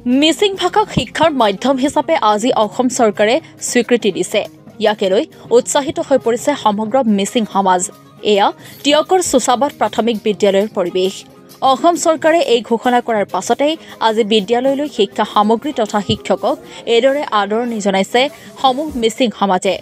মিচিং ভাষাক শিক্ষাৰ মাধ্যম হিচাপে আজি অসম চৰকাৰে স্বীকৃতি দিছে। ইয়াকে লৈ উৎসাহিত হৈ পৰিছে সমগ্ৰ মিচিং সমাজ। এয়া টিয়কৰ সুচাবাদ প্ৰাথমিক বিদ্যালয়ৰ পৰিৱেশ। অসম চৰকাৰে এই ঘোষণা কৰাৰ পাছতেই আজি বিদ্যালয়লৈ শিক্ষা সামগ্ৰী তথা শিক্ষকক এইদৰে আদৰণি জনাইছে সমূহ মিচিং সমাজে।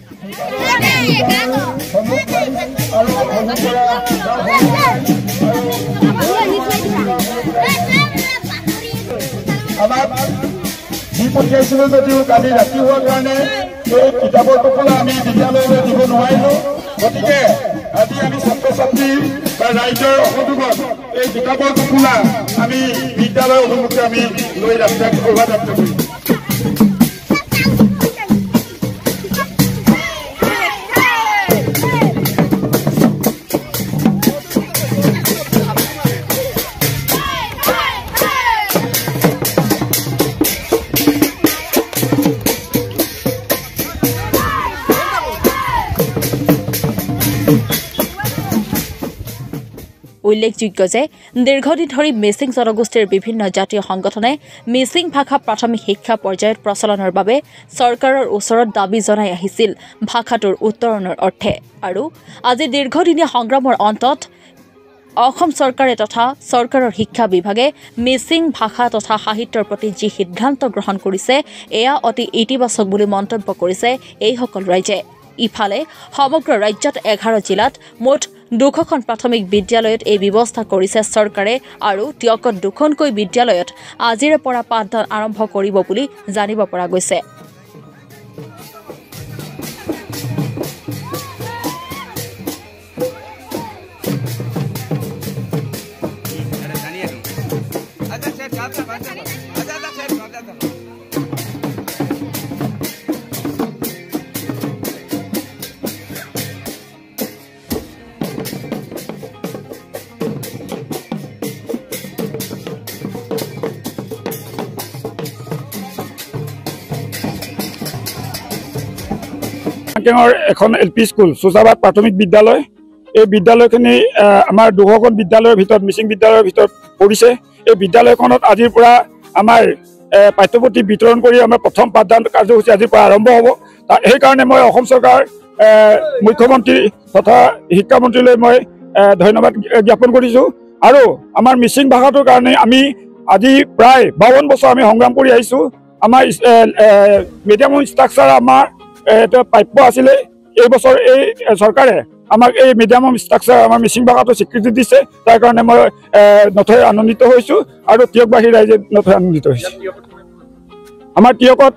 যি পঠিয়াইছিলোঁ যদিও কালি ৰাতি হোৱাৰ কাৰণে এই কিতাপৰ টুকুৰা আমি বিদ্যালয়লৈ দিব নোৱাৰিলোঁ। গতিকে আজি আমি ছাত্ৰ ছাত্ৰী বা ৰাইজৰ সহযোগত এই কিতাপৰ টুকুৰা আমি বিদ্যালয়ৰ অভিমুখে আমি লৈ শোভাযাত্ৰা কৰিম। উল্লেখযোগ্য যে দীৰ্ঘদিন ধৰি মিচিং জনগোষ্ঠীৰ বিভিন্ন জাতীয় সংগঠনে মিচিং ভাষা প্ৰাথমিক শিক্ষা পৰ্যায়ত প্ৰচলনৰ বাবে চৰকাৰৰ ওচৰত দাবী জনাই আহিছিল ভাষাটোৰ উত্তৰণৰ অৰ্থে। আৰু আজি দীৰ্ঘদিনীয়া সংগ্ৰামৰ অন্তত অসম চৰকাৰে তথা চৰকাৰৰ শিক্ষা বিভাগে মিচিং ভাষা তথা সাহিত্যৰ প্ৰতি যি সিদ্ধান্ত গ্ৰহণ কৰিছে এয়া অতি ইতিবাচক বুলি মন্তব্য কৰিছে এইসকল ৰাইজে। ইফালে সমগ্ৰ ৰাজ্যত 11 জিলাত মুঠ 200খন প্ৰাথমিক বিদ্যালয়ত এই ব্যৱস্থা কৰিছে চৰকাৰে আৰু টিয়কত 2খনকৈ বিদ্যালয়ত আজিৰে পৰা পাঠদান আৰম্ভ কৰিব বুলি জানিব পৰা গৈছে। এখন LP স্কুল সুচাবাদ প্ৰাথমিক বিদ্যালয়। এই বিদ্যালয়খিনি আমাৰ 200খন বিদ্যালয়ৰ ভিতৰত মিচিং বিদ্যালয়ৰ ভিতৰত পৰিছে। এই বিদ্যালয়খনত আজিৰ পৰা আমাৰ পাঠ্যপুথি বিতৰণ কৰি আমাৰ প্ৰথম পাঠদান কাৰ্যসূচী আজিৰ পৰা আৰম্ভ হ'ব। সেইকাৰণে মই অসম চৰকাৰ মুখ্যমন্ত্ৰী তথা শিক্ষামন্ত্ৰীলৈ মই ধন্যবাদ জ্ঞাপন কৰিছোঁ। আৰু আমাৰ মিচিং ভাষাটোৰ কাৰণে আমি আজি প্ৰায় 52 বছৰ আমি সংগ্ৰাম কৰি আহিছোঁ। আমাৰ মিডিয়াম ষ্ট্ৰাকচাৰ আমাৰ এটা প্ৰাপ্য আছিলে। এই বছৰ এই চৰকাৰে আমাক এই মিডিয়াম ষ্ট্ৰাকচাৰ আমাৰ মিচিং ভাষাটো স্বীকৃতি দিছে। তাৰ কাৰণে মই নথৈ আনন্দিত হৈছোঁ আৰু টিয়কবাসী ৰাইজে নথৈ আনন্দিত হৈছে। আমাৰ টিয়কত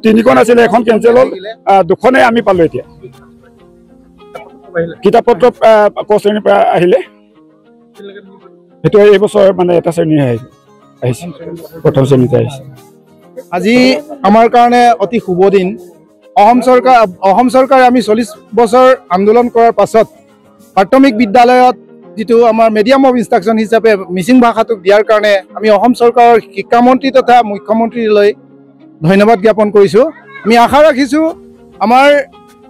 3খন আছিলে, এখন কেঞ্চেল হ'ল, 2খনে আমি পালোঁ। এতিয়া কিতাপ পত্ৰ ক শ্ৰেণীৰ পৰা আহিলে, সেইটো এই বছৰ মানে এটা শ্ৰেণী আহিছে, প্ৰথম শ্ৰেণীতে আহিছে। আজি আমাৰ কাৰণে অতি শুভ দিন। অসম চৰকাৰে আমি 40 বছৰ আন্দোলন কৰাৰ পাছত প্ৰাথমিক বিদ্যালয়ত যিটো আমাৰ মিডিয়াম অফ ইনষ্ট্ৰাকশ্যন হিচাপে মিচিং ভাষাটোক দিয়াৰ কাৰণে আমি অসম চৰকাৰৰ শিক্ষামন্ত্ৰী তথা মুখ্যমন্ত্ৰীলৈ ধন্যবাদ জ্ঞাপন কৰিছোঁ। আমি আশা ৰাখিছোঁ আমাৰ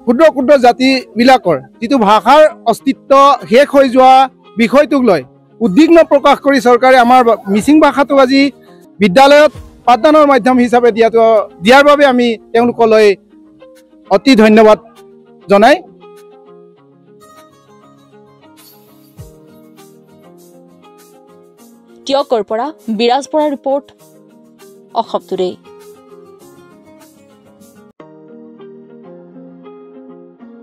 ক্ষুদ্ৰ ক্ষুদ্ৰ জাতিবিলাকৰ যিটো ভাষাৰ অস্তিত্ব শেষ হৈ যোৱা বিষয়টোক লৈ উদ্বিগ্ন প্ৰকাশ কৰি চৰকাৰে আমাৰ মিচিং ভাষাটোক আজি বিদ্যালয়ত পাঠদানৰ মাধ্যম হিচাপে দিয়াৰ বাবে আমি তেওঁলোকলৈ অতি ধন্যবাদ জনাই টিয়কৰ পৰা বিৰাজ বৰাৰ ৰিপৰ্ট, অসম টুডে।